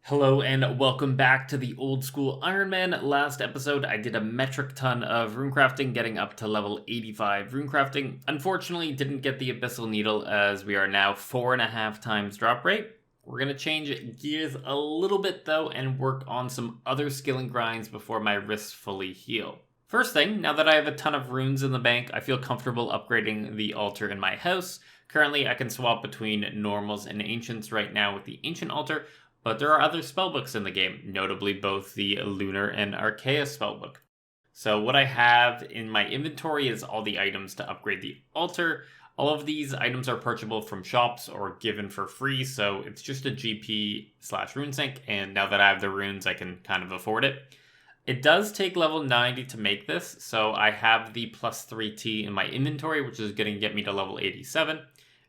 Hello and welcome back to the old school Ironman. Last episode I did a metric ton of runecrafting, getting up to level 85 runecrafting. Unfortunately didn't get the Abyssal Needle as we are now 4.5 times drop rate. We're going to change gears a little bit though and work on some other skilling grinds before my wrists fully heal. First thing, now that I have a ton of runes in the bank, I feel comfortable upgrading the altar in my house. Currently I can swap between normals and ancients right now with the ancient altar, but there are other spellbooks in the game, notably both the Lunar and Arceus spellbook. So what I have in my inventory is all the items to upgrade the altar. All of these items are purchasable from shops or given for free, so it's just a GP/RuneSync, and now that I have the runes, I can kind of afford it. It does take level 90 to make this, so I have the plus 3T in my inventory, which is going to get me to level 87.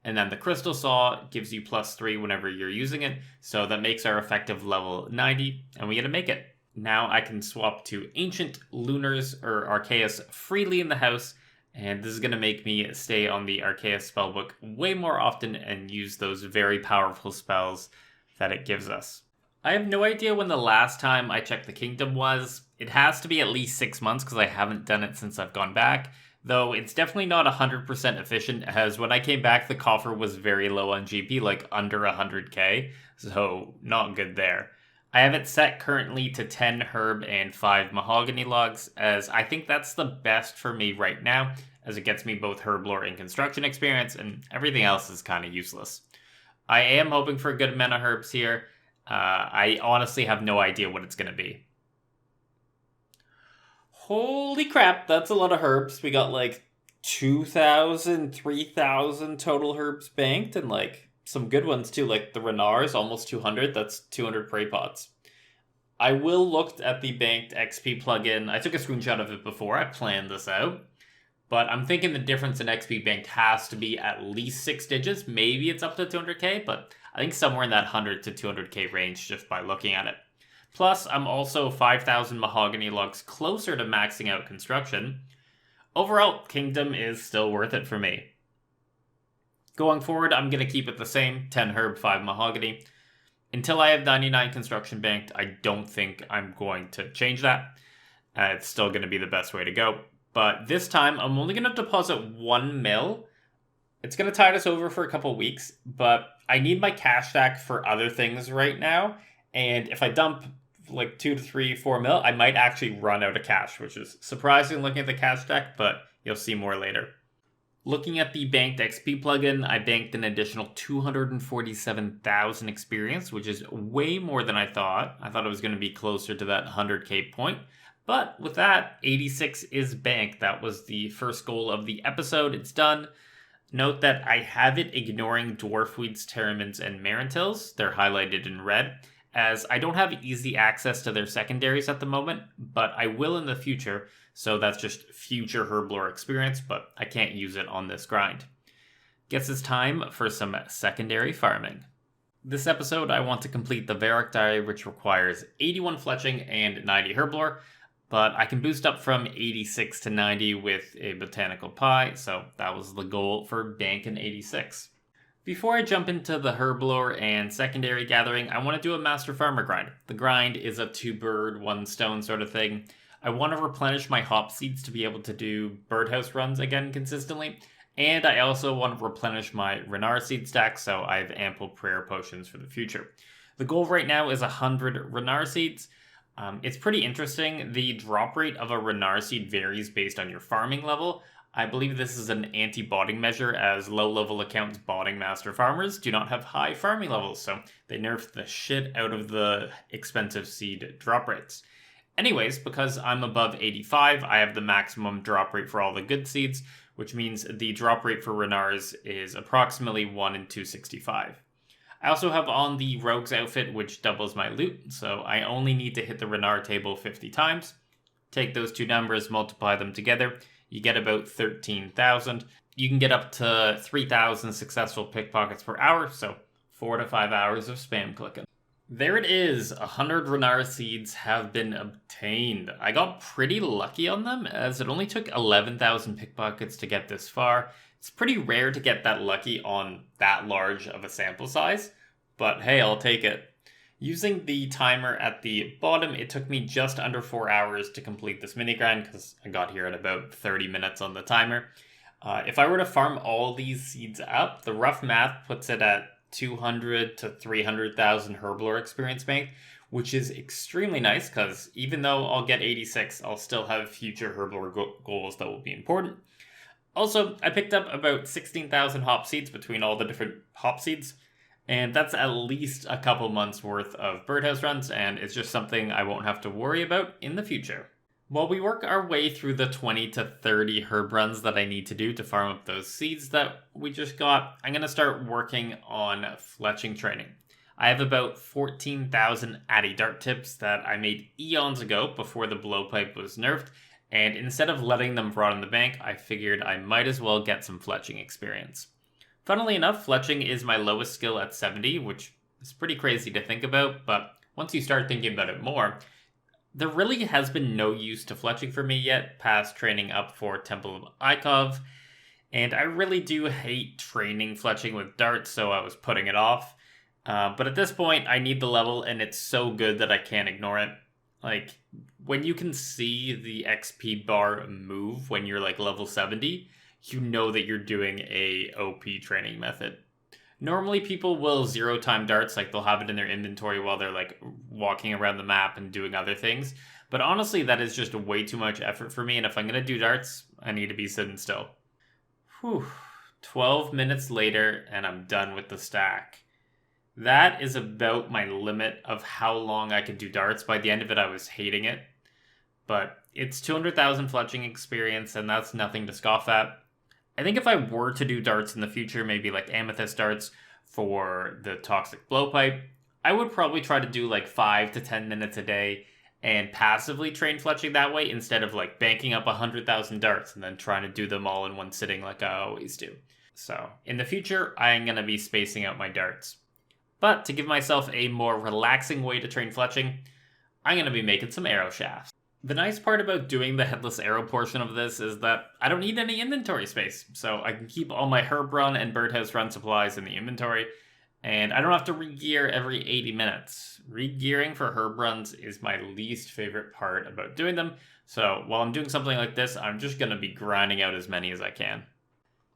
And then the Crystal Saw gives you plus 3 whenever you're using it, so that makes our effective level 90, and we get to make it. Now I can swap to Ancient, Lunars, or Arceus freely in the house, and this is going to make me stay on the Arceus spellbook way more often and use those very powerful spells that it gives us. I have no idea when the last time I checked the kingdom was. It has to be at least 6 months because I haven't done it since I've gone back. Though it's definitely not 100% efficient, as when I came back, the coffer was very low on GP, like under 100k, so not good there. I have it set currently to 10 herb and 5 mahogany logs, as I think that's the best for me right now, as it gets me both herblore and construction experience, and everything else is kind of useless. I am hoping for a good amount of herbs here. I honestly have no idea what it's going to be. Holy crap, that's a lot of herbs. We got like 2,000, 3,000 total herbs banked, and like some good ones too, like the Renars, almost 200. That's 200 prey pots. I will look at the banked XP plugin. I took a screenshot of it before I planned this out, but I'm thinking the difference in XP banked has to be at least 6 digits. Maybe it's up to 200k, but I think somewhere in that 100 to 200k range just by looking at it. Plus, I'm also 5,000 mahogany logs closer to maxing out construction. Overall, Kingdom is still worth it for me. Going forward, I'm going to keep it the same, 10 herb, 5 mahogany. Until I have 99 construction banked, I don't think I'm going to change that. It's still going to be the best way to go. But this time, I'm only going to deposit 1 mil. It's going to tide us over for a couple weeks, but I need my cash stack for other things right now. And if I dump like 2 to 3, 4 mil, I might actually run out of cash, which is surprising looking at the cash stack, but you'll see more later. Looking at the banked XP plugin, I banked an additional 247,000 experience, which is way more than I thought. I thought it was going to be closer to that 100k point. But with that, 86 is banked. That was the first goal of the episode. It's done. Note that I have it ignoring Dwarfweeds, Terramins, and Marintils. They're highlighted in red, as I don't have easy access to their secondaries at the moment, but I will in the future, so that's just future Herblore experience, but I can't use it on this grind. Guess it's time for some secondary farming. This episode, I want to complete the Varrock diary, which requires 81 Fletching and 90 Herblore, but I can boost up from 86 to 90 with a botanical pie, so that was the goal for banking 86. Before I jump into the Herblore and secondary gathering, I want to do a Master Farmer grind. The grind is a 2-bird, 1-stone sort of thing. I want to replenish my hop seeds to be able to do birdhouse runs again consistently, and I also want to replenish my Renar seed stack so I have ample prayer potions for the future. The goal right now is 100 Renar seeds. It's pretty interesting. The drop rate of a Renar seed varies based on your farming level. I believe this is an anti-botting measure, as low-level accounts botting master farmers do not have high farming levels, so they nerfed the shit out of the expensive seed drop rates. Anyways, because I'm above 85, I have the maximum drop rate for all the good seeds, which means the drop rate for Renars is approximately 1 in 265. I also have on the Rogue's outfit, which doubles my loot, so I only need to hit the Renar table 50 times. Take those two numbers, multiply them together, you get about 13,000. You can get up to 3,000 successful pickpockets per hour, so 4 to 5 hours of spam clicking. There it is, 100 Renar seeds have been obtained. I got pretty lucky on them, as it only took 11,000 pickpockets to get this far. It's pretty rare to get that lucky on that large of a sample size, but hey, I'll take it. Using the timer at the bottom, it took me just under 4 hours to complete this mini grind because I got here at about 30 minutes on the timer. If I were to farm all these seeds up, the rough math puts it at 200 to 300,000 Herblore experience bank, which is extremely nice because even though I'll get 86, I'll still have future Herblore goals that will be important. Also, I picked up about 16,000 hop seeds between all the different hop seeds, and that's at least a couple months worth of birdhouse runs, and it's just something I won't have to worry about in the future. While we work our way through the 20 to 30 herb runs that I need to do to farm up those seeds that we just got, I'm going to start working on fletching training. I have about 14,000 Addy Dart tips that I made eons ago before the blowpipe was nerfed, and instead of letting them rot in the bank, I figured I might as well get some fletching experience. Funnily enough, fletching is my lowest skill at 70, which is pretty crazy to think about, but once you start thinking about it more, there really has been no use to fletching for me yet, past training up for Temple of Ikov, and I really do hate training fletching with darts, so I was putting it off. But at this point, I need the level, and it's so good that I can't ignore it. Like, when you can see the XP bar move when you're like level 70, you know that you're doing a OP training method. Normally people will zero time darts, like they'll have it in their inventory while they're like walking around the map and doing other things. But honestly, that is just way too much effort for me, and if I'm going to do darts, I need to be sitting still. Whew. 12 minutes later, and I'm done with the stack. That is about my limit of how long I could do darts. By the end of it, I was hating it. But it's 200,000 fletching experience, and that's nothing to scoff at. I think if I were to do darts in the future, maybe like Amethyst darts for the toxic blowpipe, I would probably try to do like 5 to 10 minutes a day and passively train fletching that way instead of like banking up 100,000 darts and then trying to do them all in one sitting like I always do. So in the future, I am going to be spacing out my darts. But to give myself a more relaxing way to train fletching, I'm going to be making some arrow shafts. The nice part about doing the headless arrow portion of this is that I don't need any inventory space, so I can keep all my herb run and birdhouse run supplies in the inventory, and I don't have to re-gear every 80 minutes. Re-gearing for herb runs is my least favorite part about doing them, so while I'm doing something like this, I'm just going to be grinding out as many as I can.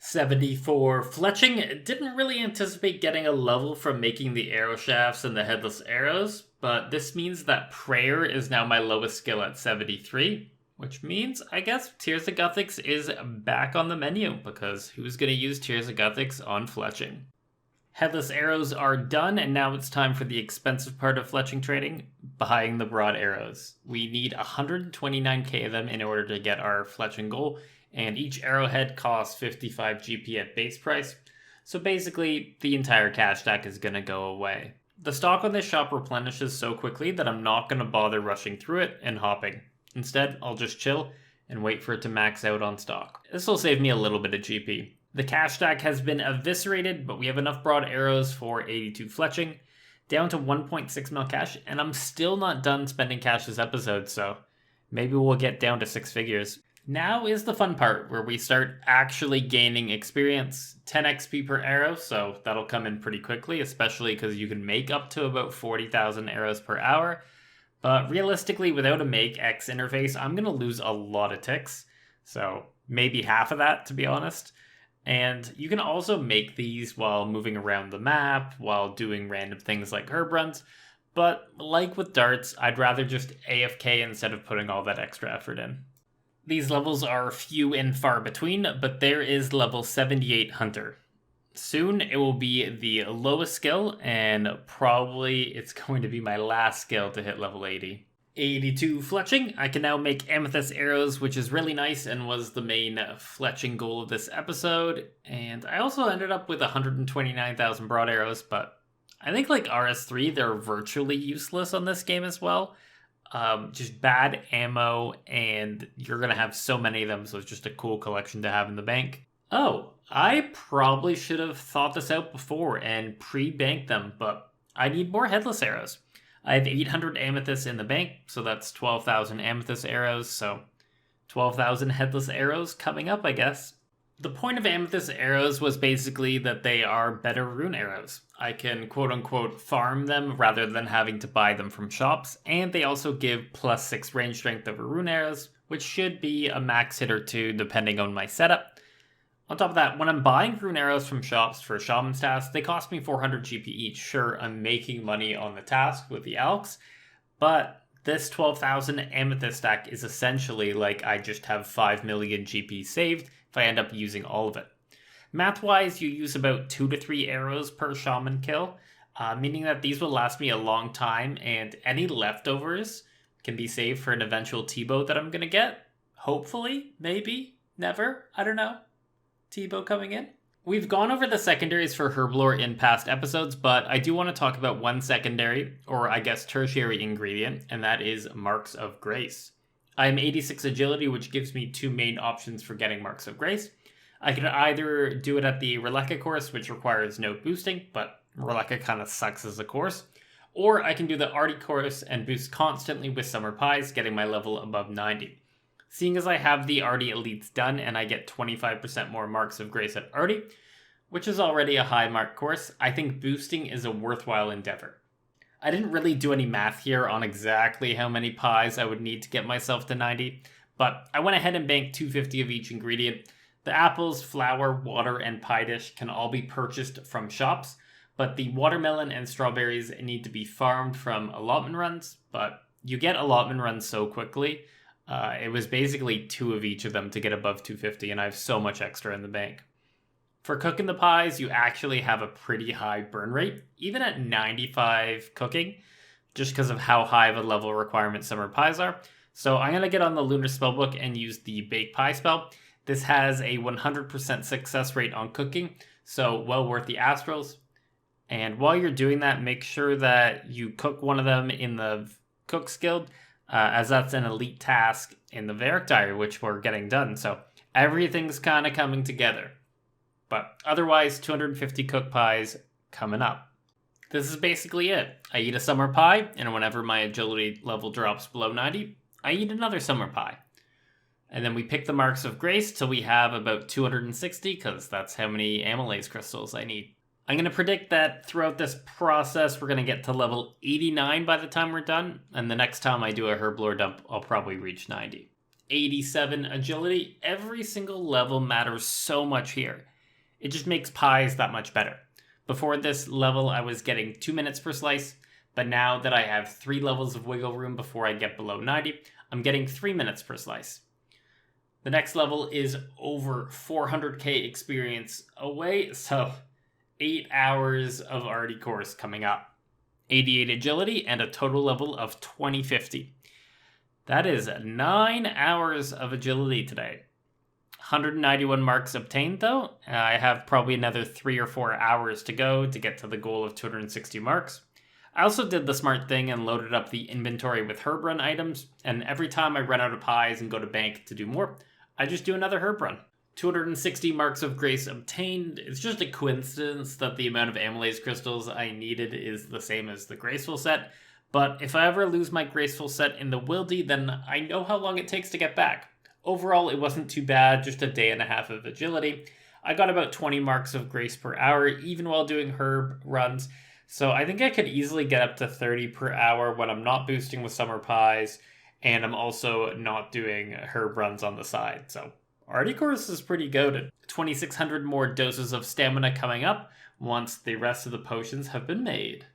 74 fletching. Didn't really anticipate getting a level from making the arrow shafts and the headless arrows, but this means that prayer is now my lowest skill at 73, which means I guess Tears of Guthix is back on the menu, because who's going to use Tears of Guthix on fletching? Headless arrows are done, and now it's time for the expensive part of fletching training, buying the broad arrows. We need 129k of them in order to get our fletching goal, and each arrowhead costs 55 GP at base price, so basically the entire cash stack is going to go away. The stock on this shop replenishes so quickly that I'm not going to bother rushing through it and hopping. Instead, I'll just chill and wait for it to max out on stock. This will save me a little bit of GP. The cash stack has been eviscerated, but we have enough broad arrows for 82 fletching, down to 1.6 mil cash, and I'm still not done spending cash this episode, so maybe we'll get down to 6 figures. Now is the fun part, where we start actually gaining experience. 10 XP per arrow, so that'll come in pretty quickly, especially because you can make up to about 40,000 arrows per hour. But realistically, without a make X interface, I'm going to lose a lot of ticks. So maybe half of that, to be honest. And you can also make these while moving around the map, while doing random things like herb runs. But like with darts, I'd rather just AFK instead of putting all that extra effort in. These levels are few and far between, but there is level 78 Hunter. Soon it will be the lowest skill, and probably it's going to be my last skill to hit level 80. 82 fletching. I can now make amethyst arrows, which is really nice and was the main fletching goal of this episode. And I also ended up with 129,000 broad arrows, but I think like RS3, they're virtually useless on this game as well. Just bad ammo, and you're going to have so many of them, so it's just a cool collection to have in the bank. Oh, I probably should have thought this out before and pre-banked them, but I need more headless arrows. I have 800 amethysts in the bank, so that's 12,000 amethyst arrows, so 12,000 headless arrows coming up, I guess. The point of Amethyst arrows was basically that they are better rune arrows. I can quote-unquote farm them rather than having to buy them from shops, and they also give +6 range strength over rune arrows, which should be a max hit or two depending on my setup. On top of that, when I'm buying rune arrows from shops for Shaman's task, they cost me 400 GP each. Sure, I'm making money on the task with the Alks, but this 12,000 Amethyst stack is essentially like I just have 5 million GP saved if I end up using all of it. Math-wise, you use about 2 to 3 arrows per shaman kill, meaning that these will last me a long time, and any leftovers can be saved for an eventual T-bow that I'm going to get. Hopefully, maybe, never, I don't know. T-bow coming in. We've gone over the secondaries for Herblore in past episodes, but I do want to talk about one secondary, or I guess tertiary ingredient, and that is Marks of Grace. I am 86 agility, which gives me 2 main options for getting Marks of Grace. I can either do it at the Releka course, which requires no boosting, but Releka kind of sucks as a course, or I can do the Arty course and boost constantly with Summer Pies, getting my level above 90. Seeing as I have the Arty Elites done and I get 25% more Marks of Grace at Arty, which is already a high mark course, I think boosting is a worthwhile endeavor. I didn't really do any math here on exactly how many pies I would need to get myself to 90, but I went ahead and banked 250 of each ingredient. The apples, flour, water, and pie dish can all be purchased from shops, but the watermelon and strawberries need to be farmed from allotment runs, but you get allotment runs so quickly. It was basically 2 of each of them to get above 250, and I have so much extra in the bank. For cooking the pies, you actually have a pretty high burn rate, even at 95 cooking, just because of how high of a level requirement summer pies are. So I'm going to get on the Lunar Spellbook and use the Bake Pie spell. This has a 100% success rate on cooking, so well worth the Astrals. And while you're doing that, make sure that you cook one of them in the Cook's Guild, as that's an elite task in the Varrock Diary, which we're getting done. So everything's kind of coming together. But otherwise, 250 cooked pies coming up. This is basically it. I eat a summer pie, and whenever my agility level drops below 90, I eat another summer pie. And then we pick the Marks of Grace till we have about 260, because that's how many Amylase crystals I need. I'm going to predict that throughout this process, we're going to get to level 89 by the time we're done, and the next time I do a Herblore dump, I'll probably reach 90. 87 agility. Every single level matters so much here. It just makes pies that much better. Before this level, I was getting 2 minutes per slice, but now that I have 3 levels of wiggle room before I get below 90, I'm getting 3 minutes per slice. The next level is over 400k experience away, so 8 hours of Arty course coming up. 88 agility and a total level of 2050. That is 9 hours of agility today. 191 marks obtained though. I have probably another 3 or 4 hours to go to get to the goal of 260 marks. I also did the smart thing and loaded up the inventory with herb run items, and every time I run out of pies and go to bank to do more, I just do another herb run. 260 Marks of Grace obtained. It's just a coincidence that the amount of Amylase crystals I needed is the same as the Graceful set, but if I ever lose my Graceful set in the Wildy, then I know how long it takes to get back. Overall, it wasn't too bad, just a day and a half of agility. I got about 20 Marks of Grace per hour, even while doing herb runs, so I think I could easily get up to 30 per hour when I'm not boosting with Summer Pies, and I'm also not doing herb runs on the side, so Arty course is pretty goated. 2,600 more doses of stamina coming up once the rest of the potions have been made.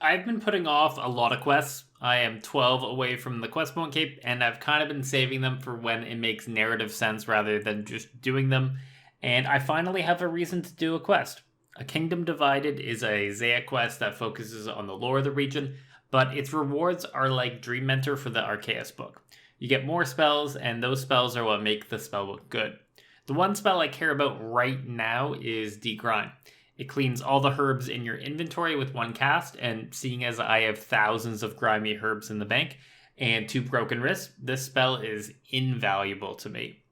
I've been putting off a lot of quests. I am 12 away from the quest point cape, and I've kind of been saving them for when it makes narrative sense rather than just doing them. And I finally have a reason to do a quest. A Kingdom Divided is a Zaya quest that focuses on the lore of the region, but its rewards are like Dream Mentor for the Arceus book. You get more spells, and those spells are what make the spellbook good. The one spell I care about right now is Degrind. It cleans all the herbs in your inventory with one cast, and seeing as I have thousands of grimy herbs in the bank and 2 broken wrists, this spell is invaluable to me.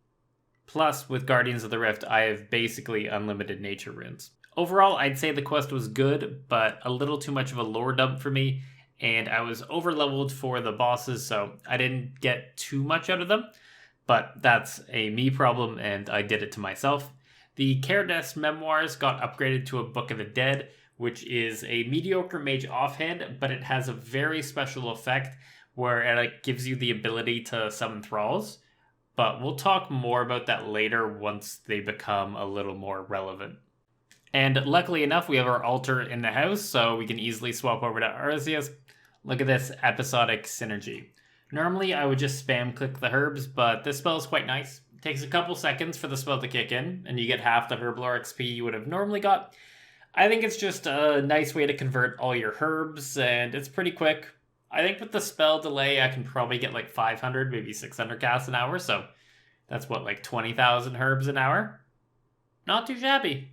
Plus, with Guardians of the Rift, I have basically unlimited nature runes. Overall, I'd say the quest was good, but a little too much of a lore dump for me, and I was over-leveled for the bosses, so I didn't get too much out of them. but that's a me problem and I did it to myself. The Caradest Memoirs got upgraded to a Book of the Dead, which is a mediocre mage offhand, but it has a very special effect where it gives you the ability to summon thralls. But we'll talk more about that later once they become a little more relevant. And luckily enough, we have our altar in the house, so we can easily swap over to Arceus. Look at this episodic synergy. Normally, I would just spam click the herbs, but this spell is quite nice. It takes a couple seconds for the spell to kick in, and you get half the Herblore XP you would have normally got. I think it's just a nice way to convert all your herbs, and it's pretty quick. I think with the spell delay, I can probably get like 500, maybe 600 casts an hour, so that's what, like 20,000 herbs an hour? Not too shabby.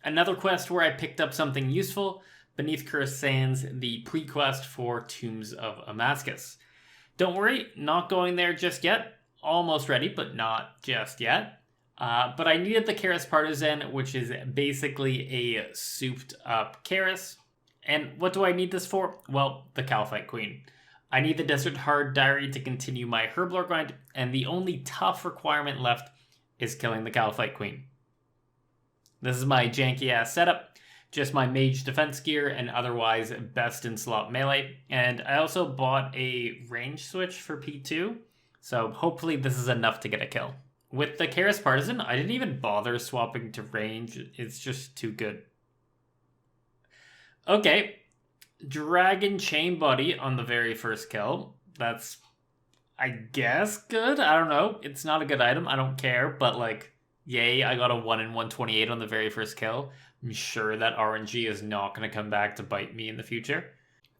Another quest where I picked up something useful, Beneath Cursed Sands, the pre-quest for Tombs of Amethyst. Don't worry, not going there just yet. Almost ready, but not just yet. But I needed the Karis Partisan, which is basically a souped up Karis. And what do I need this for? Well, the Calphite Queen. I need the Desert Hard Diary to continue my Herblore grind, and the only tough requirement left is killing the Calphite Queen. This is my janky ass setup, just my mage defense gear and otherwise best in slot melee. And I also bought a range switch for P2, so hopefully this is enough to get a kill. With the Karis Partisan, I didn't even bother swapping to range, it's just too good. Okay, Dragon Chain Body on the very first kill. That's, I guess, good? I don't know. It's not a good item. I don't care. But, like, yay, I got a 1 in 128 on the very first kill. I'm sure that RNG is not going to come back to bite me in the future.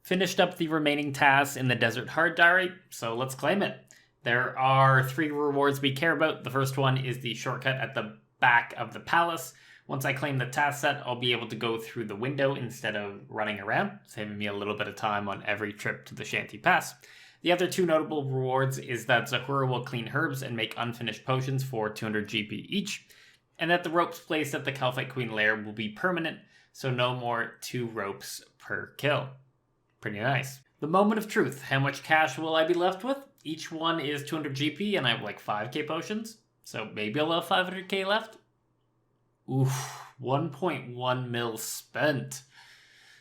Finished up the remaining tasks in the Desert Hard Diary, so let's claim it. There are 3 rewards we care about. The first one is the shortcut at the back of the palace. Once I claim the task set, I'll be able to go through the window instead of running around, saving me a little bit of time on every trip to the Shanty Pass. The other 2 notable rewards is that Zahura will clean herbs and make unfinished potions for 200 GP each, and that the ropes placed at the Calphite Queen lair will be permanent, so no more 2 ropes per kill. Pretty nice. The moment of truth. How much cash will I be left with? Each one is 200 GP, and I have like 5k potions, so maybe I'll have 500k left. Oof, 1.1 mil spent.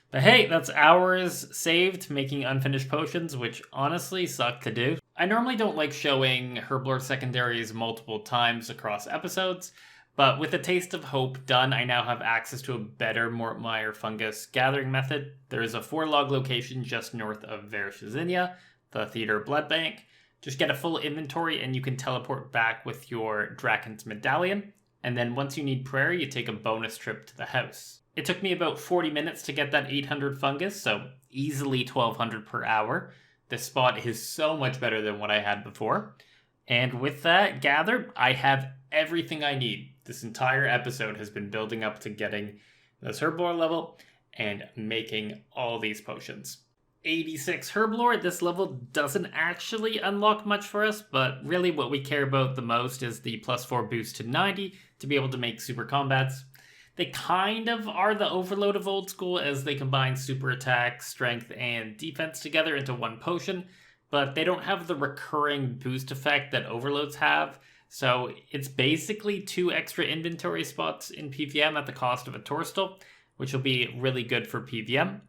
But hey, that's hours saved making unfinished potions, which honestly suck to do. I normally don't like showing Herblore secondaries multiple times across episodes, but with a Taste of Hope done, I now have access to a better Mortmire fungus gathering method. There is a 4-log location just north of Vershazenia, the Theater Blood Bank. Just get a full inventory and you can teleport back with your Draken's Medallion. And then once you need prayer, you take a bonus trip to the house. It took me about 40 minutes to get that 800 fungus, so easily 1200 per hour. This spot is so much better than what I had before. And with that gathered, I have everything I need. This entire episode has been building up to getting this Herblore level and making all these potions. 86 Herblore, this level doesn't actually unlock much for us, but really what we care about the most is the +4 boost to 90 to be able to make super combats. They kind of are the overload of old school as they combine super attack, strength, and defense together into one potion, but they don't have the recurring boost effect that overloads have, so it's basically 2 extra inventory spots in PvM at the cost of a Torstal, which will be really good for PvM.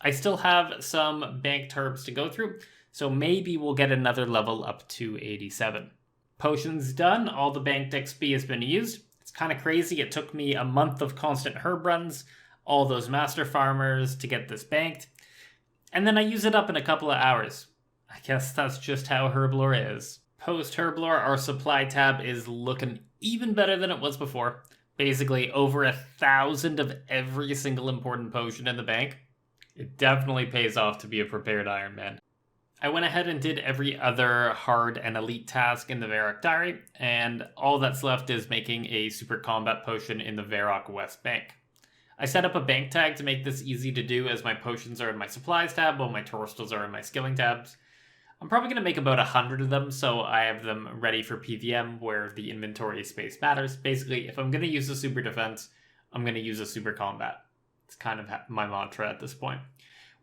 I still have some banked herbs to go through, so maybe we'll get another level up to 87. Potions done, all the banked XP has been used. It's kind of crazy, it took me a month of constant herb runs, all those master farmers to get this banked, and then I use it up in a couple of hours. I guess that's just how Herblore is. Post Herblore, our supply tab is looking even better than it was before. Basically over 1,000 of every single important potion in the bank. It definitely pays off to be a prepared Ironman. I went ahead and did every other hard and elite task in the Varrock Diary, and all that's left is making a super combat potion in the Varrock West Bank. I set up a bank tag to make this easy to do as my potions are in my supplies tab while my Torstals are in my skilling tabs. I'm probably going to make about 100 of them so I have them ready for PvM where the inventory space matters. Basically, if I'm going to use a super defense, I'm going to use a super combat. It's kind of my mantra at this point.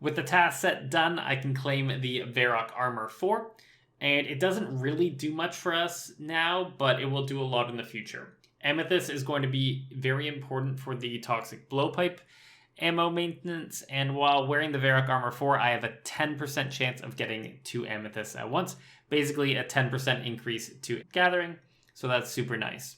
With the task set done, I can claim the Varrock Armor 4, and it doesn't really do much for us now, but it will do a lot in the future. Amethyst is going to be very important for the Toxic Blowpipe ammo maintenance, and while wearing the Varrock Armor 4, I have a 10% chance of getting 2 Amethysts at once, basically a 10% increase to gathering, so that's super nice.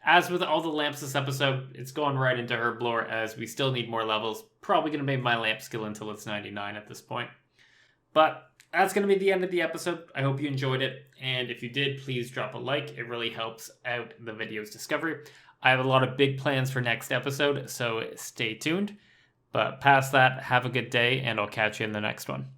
As with all the lamps this episode, it's going right into Herblore as we still need more levels. Probably going to make my lamp skill until it's 99 at this point. But that's going to be the end of the episode. I hope you enjoyed it, and if you did, please drop a like. It really helps out the video's discovery. I have a lot of big plans for next episode, so stay tuned. But past that, have a good day, and I'll catch you in the next one.